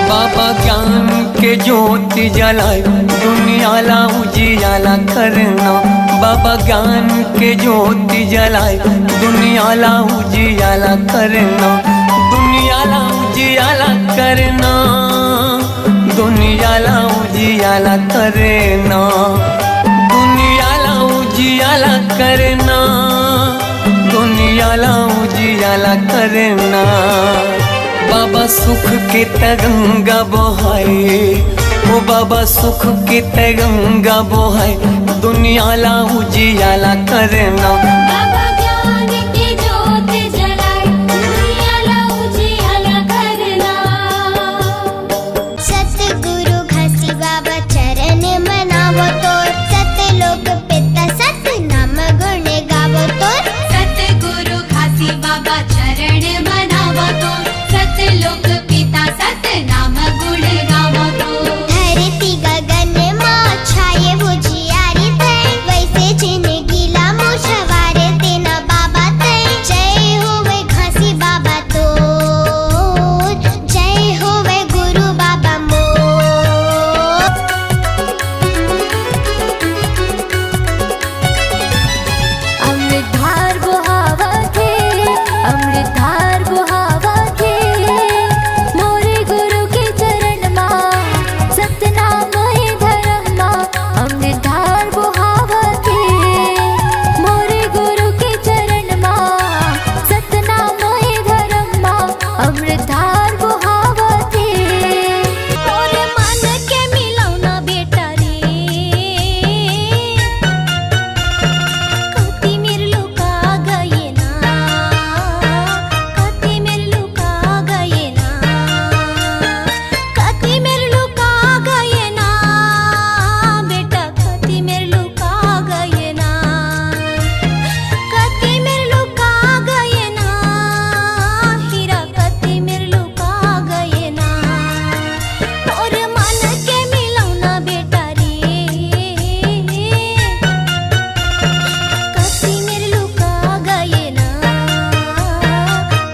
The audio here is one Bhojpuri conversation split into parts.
बाबा ज्ञान के ज्योति जलाए दुनियाला उजियाला करना। बाबा ज्ञान के ज्योति जलाए दुनियाला उजियाला करना। दुनियाला उजियाला करना, दुनियाला उजियाला करना, दुनियाला उजियाला करना, दुनियाला उजियाला करना। बाबा सुख के तरंगा बहाए, ओ बाबा सुख के तरंगा बहाए दुनियाला उजियाला करना। बाबा ज्ञान की ज्योत जलाए दुनियाला उजियाला करना। सतगुरु घासी बाबा चरण मनावो तोर, सतलोक पिता सतनाम गुण गावो तोर। सतगुरु घासी बाबा चरण मनावो तोर, सतलोक पिता सतनाम गुण गावो तोर। धरती गगन मां छाये उजियारी थे, वैसे जिंदगीला मुशवार देना बाबा ते। जय होवे घासी बाबा तोर, जय होवे गुरु बाबा मोर। अमृतधार बुहावथे, अमृतधार बुहावथे, मोरे गुरु के चरण मां सतनाम है धर्म मां। अमृतधार बुहावथे, मोरे गुरु के चरण मां सतनाम है धर्म मां। अमृतधार बुहावथे, मोरे मन के मिलौना बेटा रे, कति मेरे लुका गए ना, कति मेरे लुका गए ना, कति मेरे लुका गए ना बेटा, कति मेरे लुका गए ना, कति मेरे लुका गए ना हीरा, कति मेरे लुका गए ना। और मन के मिलौना बेटा रे, कति मेरे लुका गए ना,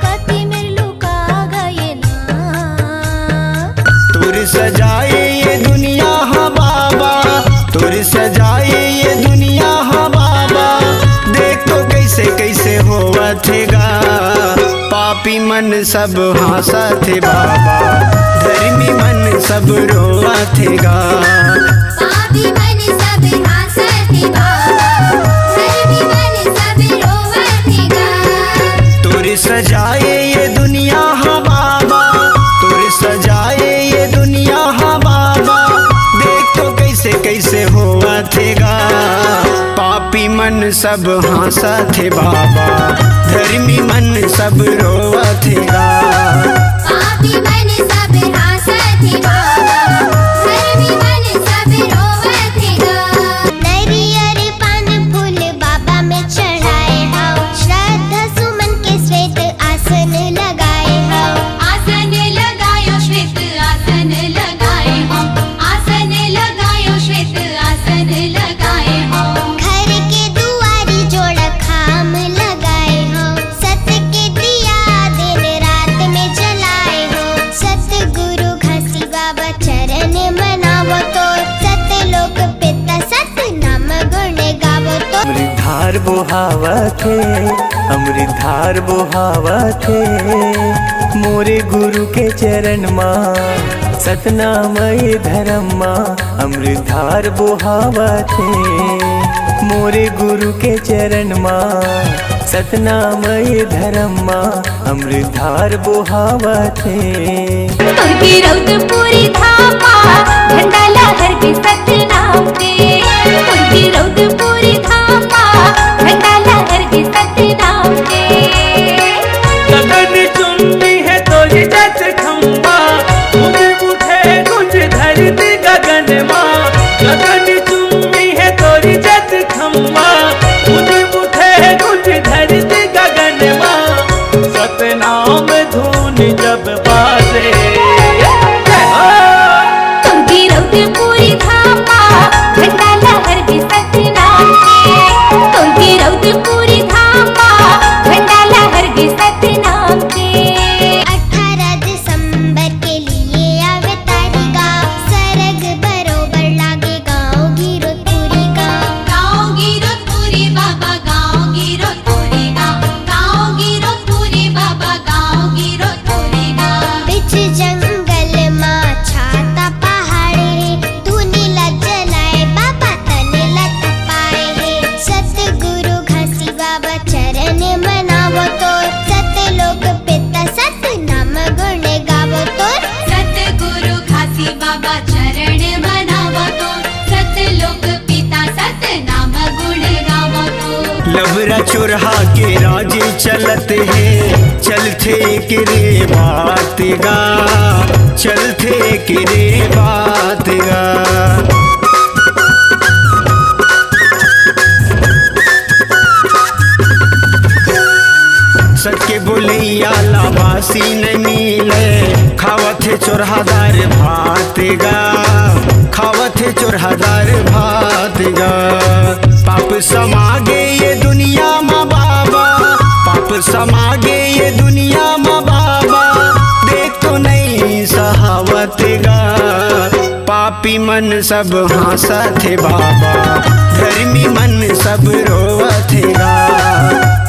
कति मेरे लुका गए ना। तुर सजाए ये दुनिया हा बाबा, तुर सजाए ये दुनिया हा बाबा। देख तो कैसे कैसे होवा थेगा, पापी मन सब हंसा थे बाबा, धर्मी मन सब रोवा थेगा। पापी मन सब हासते बाबा, धर्मी मन सब रोवतेगा। तुर सजाए ये दुनिया हा बाबा, तुर सजाए ये दुनिया हा बाबा। देख तो कैसे कैसे होवा थेगा, पापी मन सब हंसा थे बाबा, धर्मी मन सब रोवा थेगा। पापी मन सब हासते बाबा, धर्मी मन सब रोवतेगा। नरियर पान फूल बाबा में चढ़ाए हाओ, श्रद्धा सुमन के श्वेत आसन लगाए हाओ। आसन लगायो श्वेत आसन लगाए हो, आसन लगायो श्वेत आसन लगाए हो। घर के दुआरी जोड़ा खाम लगाए हो, सत के दिया दिन रात में जलाए हो। सतगुरु घासी बाबा चरण मनावो तोर, सतलोक पिता सतनाम गुण गावो तोर। अमृतधार बुहावथे, अमृतधार बुहावथे, मोरे गुरु के चरण मां सतनामय धर्म मां। अमृतधार बुहावथे, मोरे गुरु के चरण मां सतनामय धर्म मां। अमृतधार बुहावथे। तुरकी रौद पूरी धामा, झंडा लहर के सतनाम दे। तुरकी रौद पूरी धामा, झंडा लहर के सतनाम दे। गगन चुम्बी है तोरी जत खम्बा, मुझ उठे कुछ धरती गगन माँ। गगन चुम्बी है तोरी जत खम्बा, मुझ उठे कुछ धरती गगन माँ। सतनाम धून जब बाजे, चुरहा के राजे चलते हैं, चलते किरे बात गा, चलते किरे बात गा। सके बोलैया लाबासी न मिले, खावत है चोरहादार भात गा, खावत है चोरहादार भात गा। पाप समागे ये दुनिया माँ बाबा, पाप समागे ये दुनिया माँ बाबा, देख तो नहीं सहावत गा। पापी मन सब हंसत है बाबा, धर्मी मन सब रोवत गा।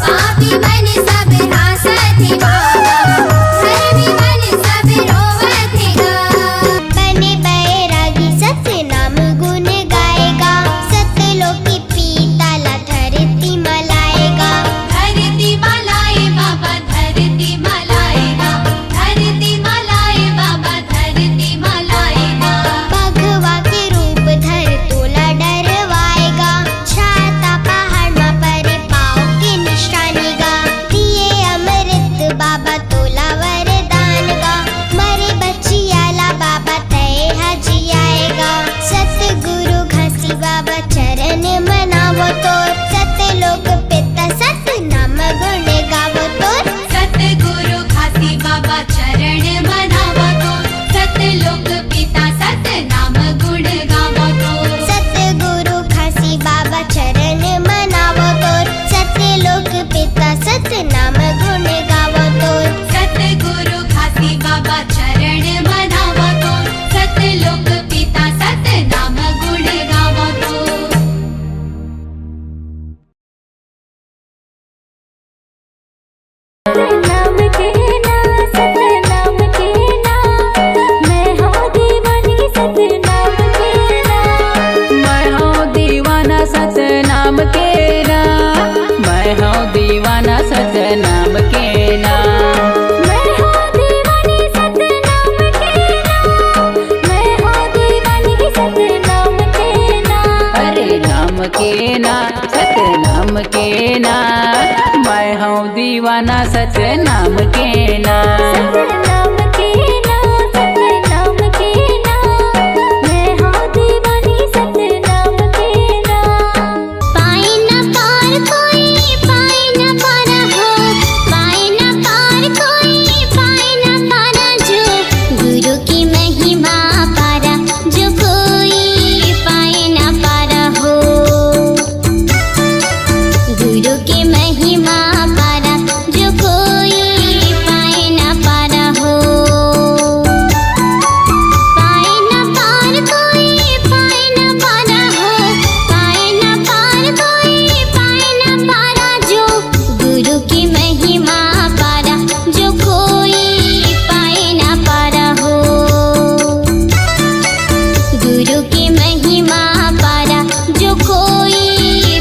पापी मन सब हंसत है बाबा, धर्मी मन सब रोवत है। बने बैरागी सत्य नाम गुण गाएगा, सत्य लोक की पीताला धरती मलाएगा। धरती मलाए बाबा धरती मलाएगा, धरती मलाए बाबा धरती मलाएगा। भगवा के रूप धर तोला डरवाएगा, छाता पहाड़ में परे पाँव के निशानी गा। दिए अमृत बाबा तोला वरदान गा, मरे बचियाला बाबा तय हजी आएगा। सतगुरु घसी बाबा चरण मनावो तोर, सत्य लोक पिता सत्य नाम गुण गावो तोर। सतगुरु खासी बाबा चरण मनावा तो, सतलोक पिता सत नाम गुण गावा तो। सतगुरु खासी बाबा चरण मनावो तोर, सत्य लोक पिता सत्य नाम गुण गावो तोर। सतगुरु खासी बाबा चरण मनावा तो, सतलोक पिता सत नाम गुण गावा तो। नाम के ना सतनाम के ना, मैं हूँ दीवानी सतनाम के ना। मैं हूँ दीवाना सतनाम के ना, मैं हूँ दीवाना सतनाम के ना। मैं हूँ दीवानी सतनाम के ना, मैं हूँ दीवानी सतनाम के ना। अरे नाम के ना सतनाम के ना, मैं हूँ दीवाना सतनाम के ना। सतनाम के ना सतनाम के ना, मैं हूँ दीवानी सतनाम के ना। पाए न पार कोई पाए न पारा हो, पाए न पार कोई पाए न पारा जो, गुरु की महिमा पारा जो कोई पाए न पारा हो। गुरु की महिमा पारा जो कोई पाए न पारा हो। पाए न पार कोई पाए न पारा हो, पाए न पार कोई पाए न पारा जो, गुरु की महिमा पारा जो कोई पाए न पारा हो। गुरु की महिमा पारा जो कोई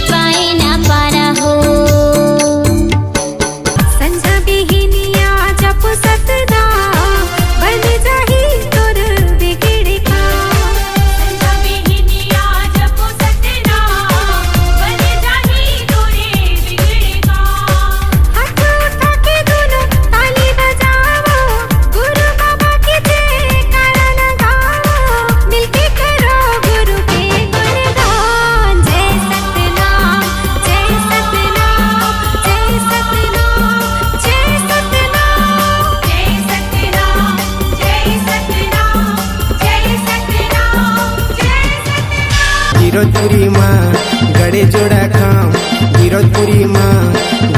पाए न पारा हो। संझा बिहिनिया जप सतनाम, बन जाही तोर बिगड़ का। संझा बिहिनिया जप सतनाम, बन जाही तोरे बिगड़ का। हाथ उठा के दोनों ताली बजाओ, गुरु बाबा के जयकारा लगाओ। मिलके करो गुरु के गुणगान, जय सतनाम जय सतनाम जय सतनाम जय सतनाम जय सतनाम जय सतनाम जय सतनाम जय सतनाम। गिरधपुरी माँ गड़े जोड़ा खाम, गिरधपुरी माँ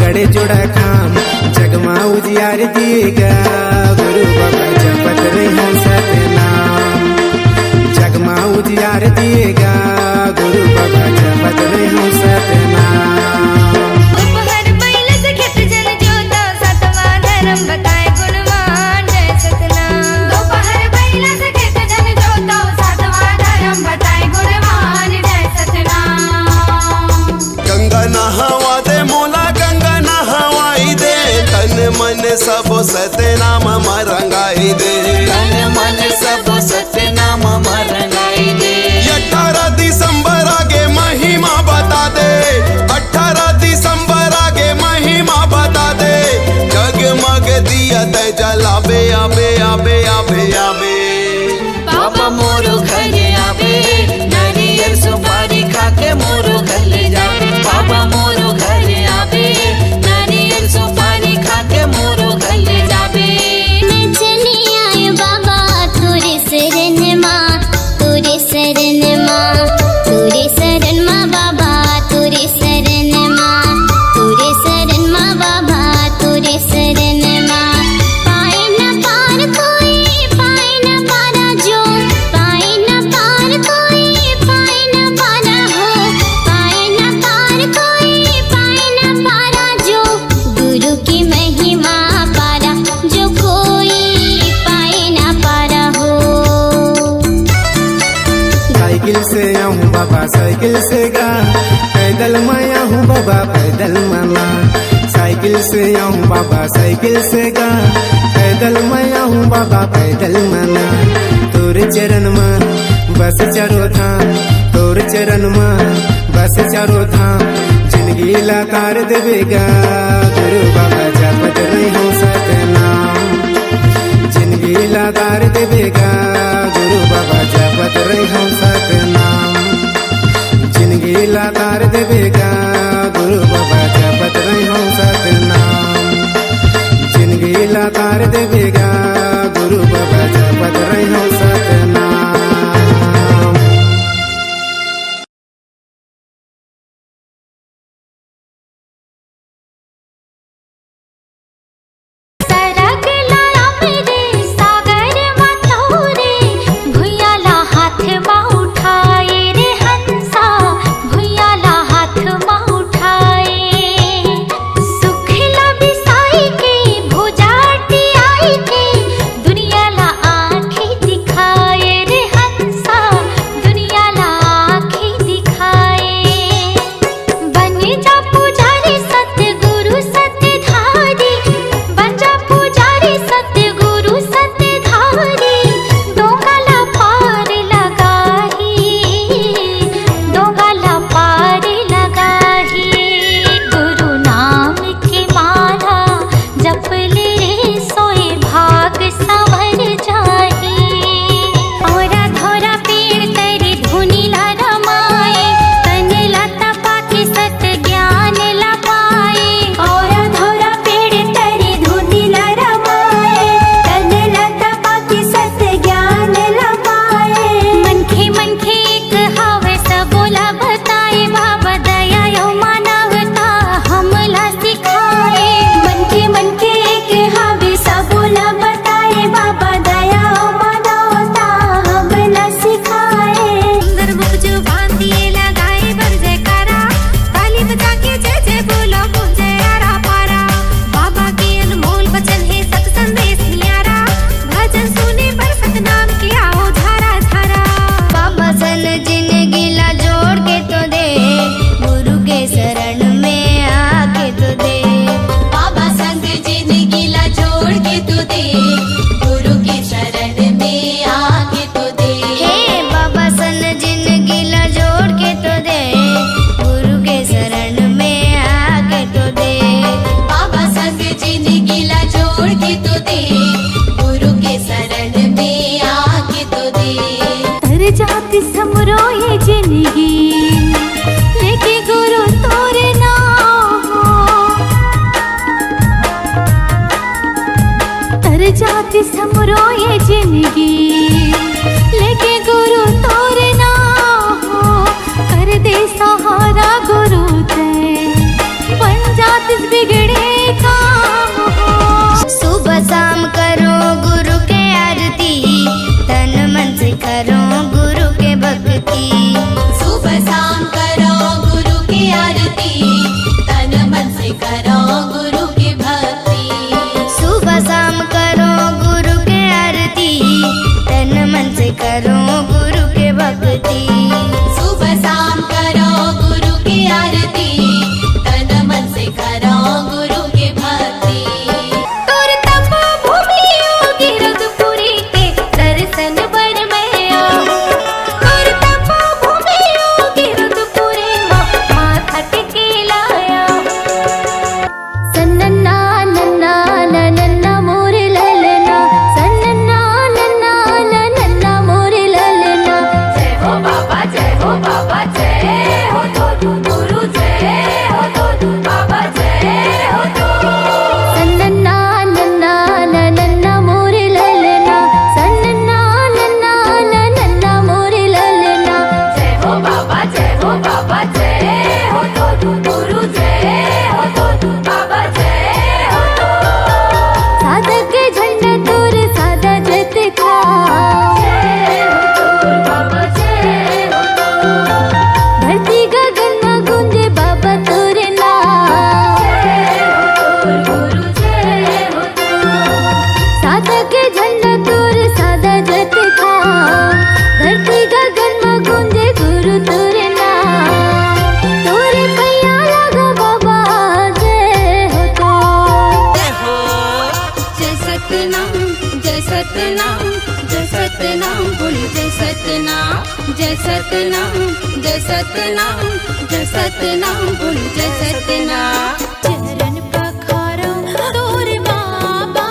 गड़े जोड़ा खाम, जगमा उजियार दिएगा, गुरु बाबा जपत रहे सतनाम। जगमा उजियार दिएगा, गुरु बाबा जपत रहे सतनाम। दोपहर पहले से खेत जल जोता, सतवां धर्म बताए गुणवान, जय सतनाम। दोपहर पहले से खेत जल जोता, सतवां धर्म बताए गुणवान, जय सतनाम। गंगा नहावा दे मोला, गंगा नहावाई दे, तन मन सब सतनाम बाबा साइकिल से गा, पैदल मैं आऊँ बाबा पैदल मामा। साइकिल से आऊँ बाबा साइकिल से गा, पैदल मैं आऊँ बाबा पैदल मामा। तोर चरण में बस चारो धाम, तोर चरण में बस चारो धाम, जिंदगी लाकार देवेगा गुरु बाबा जपत रही हूँ सतनाम। जिंदगी लाकार देवेगा गुरु बाबा जपत रही हूँ सतनाम। जिंदगी लाकार देवेगा गुरु बाबा जपत रही हूँ सतनाम। जिंदगी लाकार देवेगा गुरु बाबा जपत रही हूँ सतनाम। सरग लाया मेरे सागर मथुरे, भुइयाला हाथ माँ उठाए रे हंसा, भुइयाला हाथ माँ उठाए। सुखला बिसाई के भुजाटी आई के, दुनियाला आँखें दिखाए रे हंसा, दुनियाला आँखें दिखाए। बन जा पुजारी सतगुरु सतधारी, बन जा पुजारी सतगुरु सतधारी, दोगला पार लगाही, दोगला पार लगाही। गुरु नाम की माला जप ले रे सोए भाग संवर जाही। औरा धोरा पेड़ तेरे धुनी ला रमाए, तन लता पाके सत ज्ञान ला पाए। औरा धोरा पेड़ तेरे धुनी ला रमाए, तन लता पाके सत ज्ञान ला पाए। मनखे एक हावे सबोला बताए, बाबा दया यो मानवता हमला सिखाए। मनखे एक हावे सबोला बताए, बाबा दया यो मानवता हमला सिखाए। सुंदर मुख जो बांधिए लगाए बर जयकारा, ताली बजा के जय जय बोलो मुझे आरा पारा। बाबा के अनमोल वचन है सत संदेश न्यारा, भजन सुने पर सतनाम की आओ धारा धारा। बाबा सन जिंदगी ला जोड़ के तो दे, गुरु के शरण में आके तो दे। बाबा संग जिंदगी ला जोड़ के तू दे, गुरु के शरण में आके तो दे। हे बाबा सन जिंदगी ला जोड़ के तो दे, गुरु के शरण में आके तो दे। बाबा संग जिंदगी ला जोड़ के तू दे, गुरु के शरण में आके तो दे। तर जाती समरो ये जिंदगी, लेके गुरु तोरे नाम हो। तर जाती समरो ये जिंदगी, लेके गुरु तोरे नाम हो। कर दे सहारा गुरु ते, बन जात इस बिगड़े काम हो। सुबह शाम करो गुरु के आरती, तन मन से करो गुरु के भक्ति। सुबह शाम करो गुरु की आरती, तन मन से करो गुरु की भक्ति। सुबह शाम करो गुरु के आरती, तन मन से करो गुरु के भक्ति। सुबह शाम करो गुरु की आरती, तन मन से करो गुरु की भक्ति। तोर तप भूमि योगी रघुपुरी के दर्शन बर मैं आऊं। तोर तप भूमि योगी रघुपुरी माथा टेके लाया। सन्नन्ना नन्ना नन्ना मोरे ललना, सन्नन्ना नन्ना नन्ना मोरे ललना। जय सतनाम जय सतनाम जय सतनाम बोल जय सतनाम। चरण पखारो तोर बाबा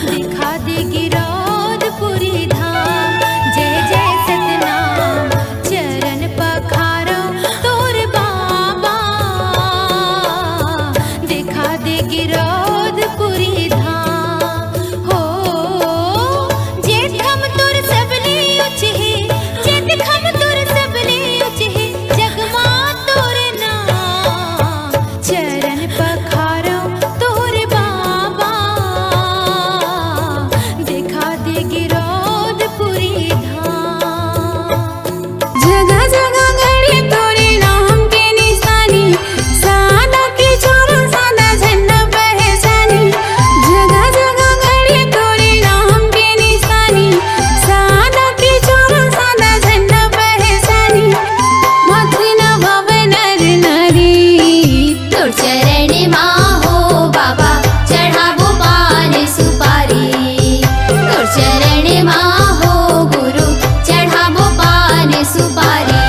दिखा दे गिरौदपुरी धाम। जय जय सतनाम चरण पखारो तोर बाबा दिखा दे गिरौदपुरी धाम। हो जेठ हम तोर सबले उच है, जेठ हम तोर सबले उच है, जगमा तोर नाम। चरण पखारो तोर बाबा दिखा दे गिरौदपुरी धाम। जगह जगह गड़े तोरे नाम के निशानी, सादा की छोरो सादा झंडा पहचानी। जगह जगह गड़े तोरे नाम के निशानी, सादा की छोरो सादा झंडा पहचानी। मथुन भव नर नारी तोर चरण माँ हो बाबा चढ़ाबो पान सुपारी। तोर चरण माँ हो गुरु चढ़ाबो पान सुपारी।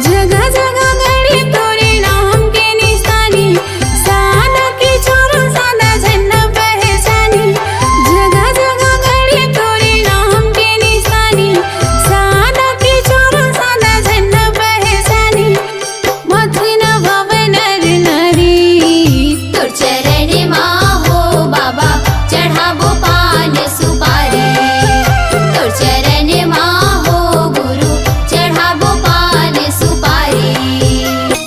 जगह जगह गड़े तोरे नाम के निशानी, सादा की छोरो सादा झंडा पहचानी। जगह जगह गड़े तोरे नाम के निशानी, सादा की छोरो सादा झंडा पहचानी। मथुन भव नर नारी तोर चरण माँ हो बाबा चढ़ाबो पान सुपारी। तोर चरण माँ हो गुरु चढ़ाबो पान सुपारी।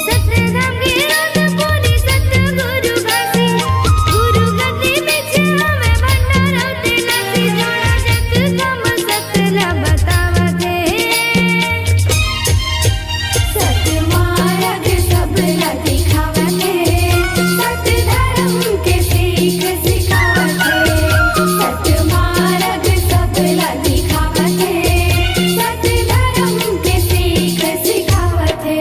सतनाम गिरौदपुरी सतगुरु घासी, गुरु गद्दी बिच हमें भंडारौते नसी। जोड़ा जग कम सतला बतावते, सतमार्ग सबला दिखावते। सत धर्म के सीख सिखावते, सतमार्ग सबला दिखावते। सत धर्म के सीख सिखावते।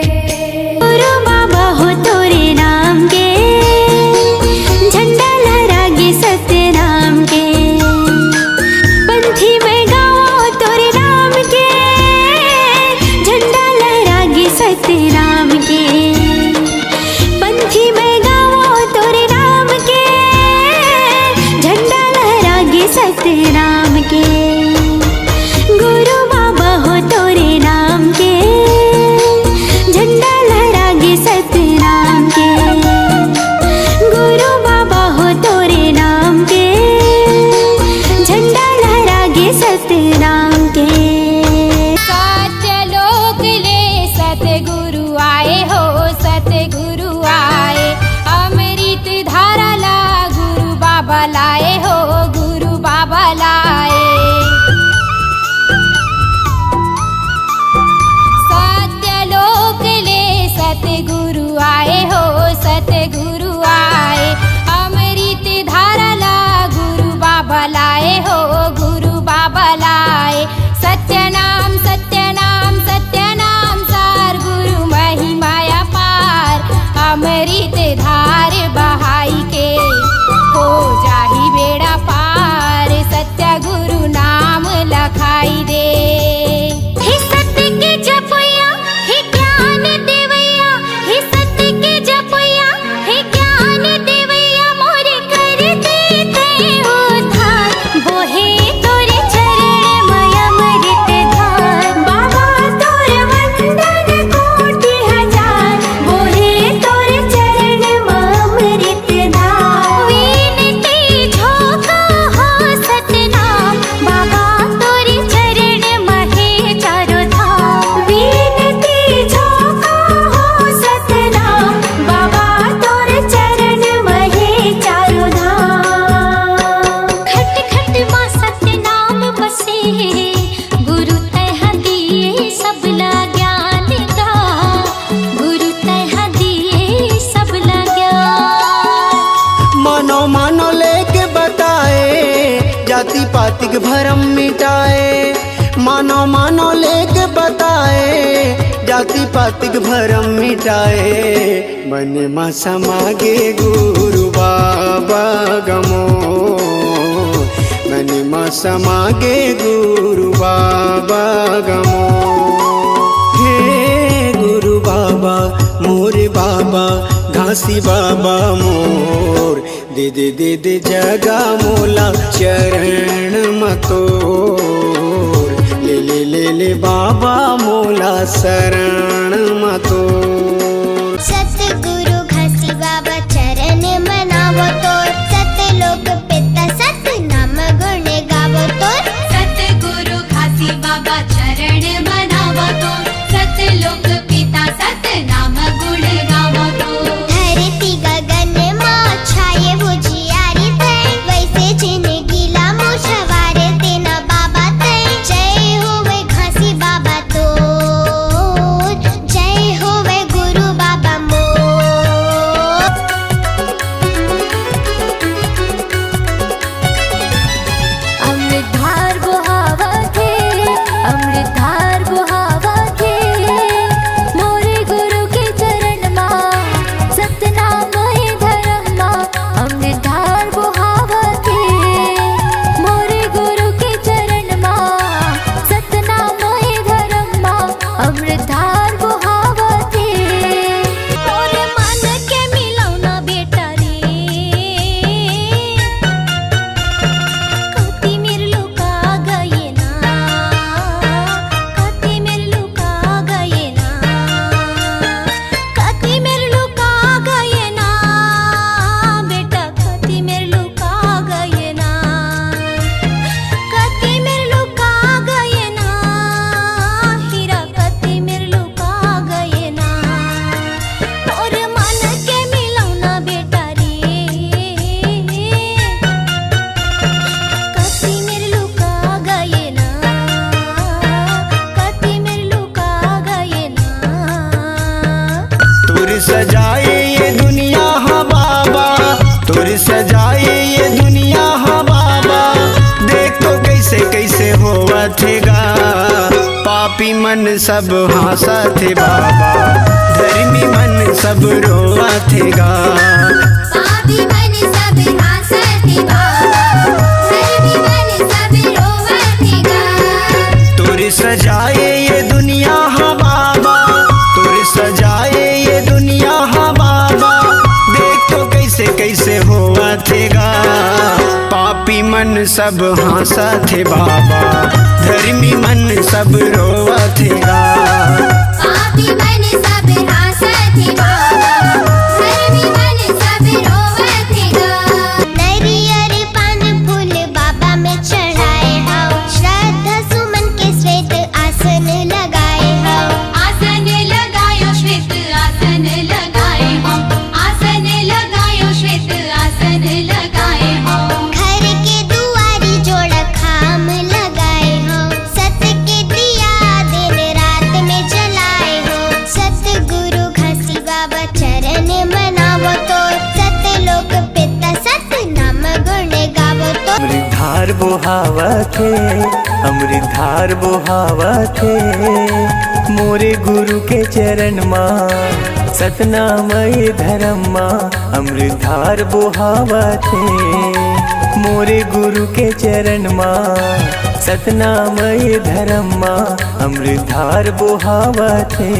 गुरु बाबा हो तोरे नाम के, झंडा लहरागे सतनाम के। पंथी में गाओ तोरे नाम के, झंडा लहरागे सतनाम के। पंथी में गाओ तोरे नाम के, झंडा लहरागे सतनाम के। गुरु बाबा हो तोरे नाम के, झंडा लहरागे सतनाम के। गुरु बाबा हो तोरे नाम के, झंडा लहरागे सतनाम के। सत्यलोक ले सतगुरु आए हो सतगुरु आए। अमृत धारा ला गुरु बाबा लाए हो गुरु बाबा लाए। सत्यलोक ले सतगुरु आए हो सतगुरु आए। अमृत धारा ला गुरु बाबा लाए हो गुरु बाबा लाए। सत्यनाम सत्यनाम सत्यनाम सार गुरु महिमाया पार। अमृत धार बहाई के हो जाही बेड़ा पार। सत्य गुरु नाम लखाई दे। हे सत्य के जपैया हे ज्ञान देवैया, हे सत्य के जपैया हे ज्ञान देवैया। मोरे कर देते उद्धार, बोहे तोरे चरण माया अमृत धार। बाबा तोर वंदन कोटि हजार, बोहे तोरे चरण माया अमृत धार। विनती झोंका हो सतनाम, बाबा तोरे चरण महे चारो धाम। विनती झोंका हो सतनाम, बाबा तोरे चरण महे चारो धाम। खट खट माँ सतनाम बसे, गुरु तह दिए सबला ज्ञान का। गुरु तह दिए सबला ज्ञान। मानो मानो लेके बताए, जाति पाति के भरम मिटाए। मानो मानो लेके बताए, जाति पाति के भरम मिटाए। मन में समागे गुरु बाबा गमो, मन में समागे गुरु बाबा गमो। हे गुरु बाबा मोरे बाबा घासी बाबा मोर, दे दे दे दे जगा मोला चरण मतोर। ले ले ले ले बाबा मोला शरण मतोर। सतगुरु घासी बाबा चरण मनावो तोर, सतलोक पिता सत नाम गुण गावो तोर। सतगुरु घासी बाबा चरण मनावो तो, सतलोक पिता सत नाम गुण गावो तो। धरती गगन मां छाये उजियारी तै, वैसे जिंदगी लामो सवारे तेना बाबा तै। जय होवे घासी बाबा तोर, जय होवे गुरु बाबा मोर। अमृतधार बुहावथे, अमृतधार बुहावथे, मोरे गुरु के चरण मां सतनाम है धर्म मां। अमृतधार बुहावथे, मोरे गुरु के चरण मां सतनाम है धर्म मां। अमृतधार बुहावथे, मोरे मन के मिलौना बेटा रे, कति मेरे लुका गए ना, कति मेरे लुका गए ना, कति मेरे लुका गए ना बेटा, कति मेरे लुका गए ना, कति मेरे लुका गए ना हीरा, कति मेरे लुका गए ना। और मन के मिलौना बेटा रे, कति मेरे लुका गए ना, कति मेरे लुका गए ना। तुर सजाए ये दुनिया हाँ बाबा, तुर सजाए ये दुनिया हाँ बाबा, देख तो कैसे कैसे होवा थेगा। पापी मन सब हंसा थे बाबा, धर्मी मन सब रोवा थेगा। पापी मन सब हासते बाबा, धर्मी मन सब रोवतेगा। तुर सजाए ये दुनिया हाँ बाबा, तुर सजाए ये दुनिया हाँ बाबा, देख तो कैसे कैसे होवा थेगा। पापी मन सब हंसा थे बाबा, धर्मी मन सब रोवा थेगा। पापी मन सब हासते बाबा, धर्मी मन सब रोवतेगा। नरियर पान फूल बाबा में चढ़ाए हाओ, श्रद्धा सुमन के श्वेत आसन लगाए हाओ। आसन लगायो श्वेत आसन लगाए हो, आसन लगायो श्वेत आसन लगाए हो। घर के दुआरी जोड़ खाम लगाए हो, सत के दिया दिन रात में जलाए हो। सतगुरु घासी बाबा चरण मनावो तोर, सतलोक पिता सत नाम गुण गावो तोर। अमृतधार बुहावथे, अमृतधार बुहावथे, मोरे गुरु के चरण मां सतनामय धर्म मां। अमृतधार बुहावथे, मोरे गुरु के चरण मां सतनामय धर्म मां। अमृतधार बुहावथे,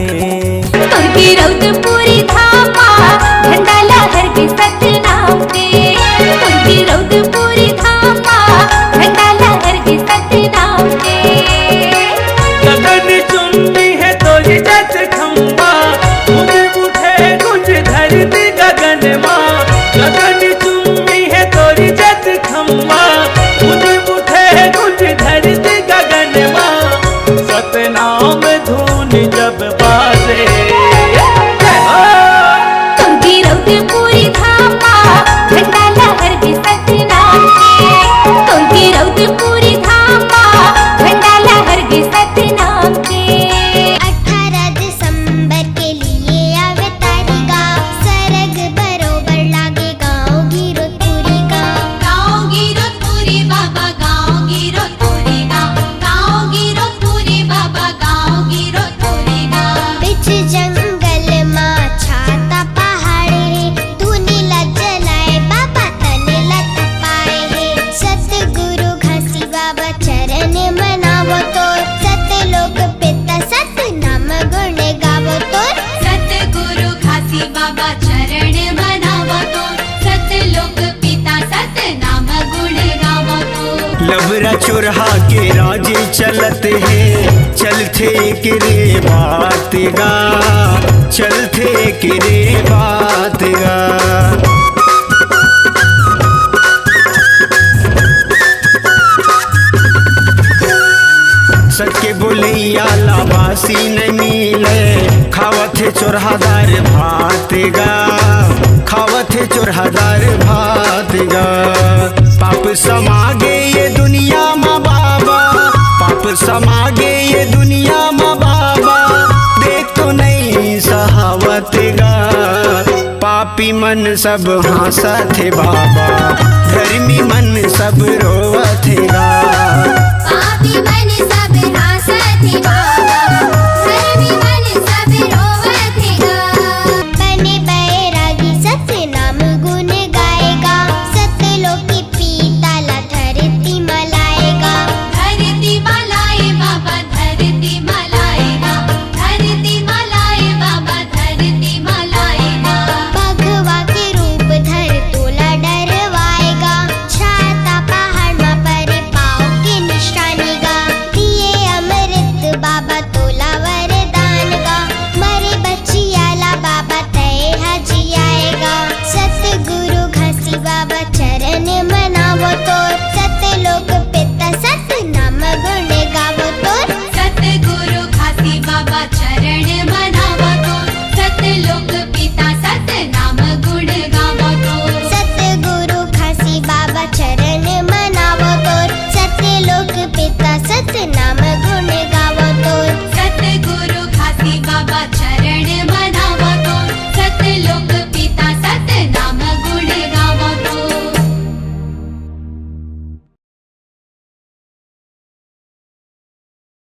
तुरकी रौद पूरी धामा, झंडा लहर के सतनाम के। तुरकी रौद पूरी धामा, झंडा लहर के सतनाम के। गगन चुम्बी है तोरी जस खम्बा, गूंज उठे गूंज धरती गगन मां। गगन चुम्बी है तोरी जस खम्बा, गूंज उठे गूंज धरती गगन मां। सतनाम धुन जब बाजे, तुरकी रौद पूरी धामा, झंडा लहर के सतनाम बाबा चरण मनावो तो सतलोक पिता सतनाम गुण गावो तो लबरा चुरहा के राजे चलत है चलते किरे बात गा चलते किरे बात गा सके बोलैया लाबासी न मिले खावत है चोरहादार भात गा खावत है चोरहादार भात गा पाप समागे ये दुनिया माँ बाबा पाप समागे ये दुनिया माँ बाबा देख तो नहीं सहावत गा पापी मन सब हंसत है बाबा धर्मी मन सब रोवत गा पापी मन सब नासत है बाबा धर्मी मन सब रोवत है गा बने बैरागी सतनाम गुण गाएगा सतलोक पिता ला धरती मलाएगा धरती मलाए बाबा धरती मलाएगा धरती मलाए बाबा धरती मलाएगा भगवा के रूप धर तोला डरवाएगा छाता पहाड़ मा पर पाँव के निशानी गा दिए अमृत बाबा तोला वरदान गा मरे बचियाला बाबा तय हाजी आएगा सतगुरु घसी बाबा चरण मनावो तो सतलोक पिता सतनाम गुण गावो तो सतगुरु खासी बाबा चरण मनावो तो सतलोक पिता सतनाम गुण गावो तो सतगुरु खासी बाबा चरण मनावो तो सतलोक पिता सतना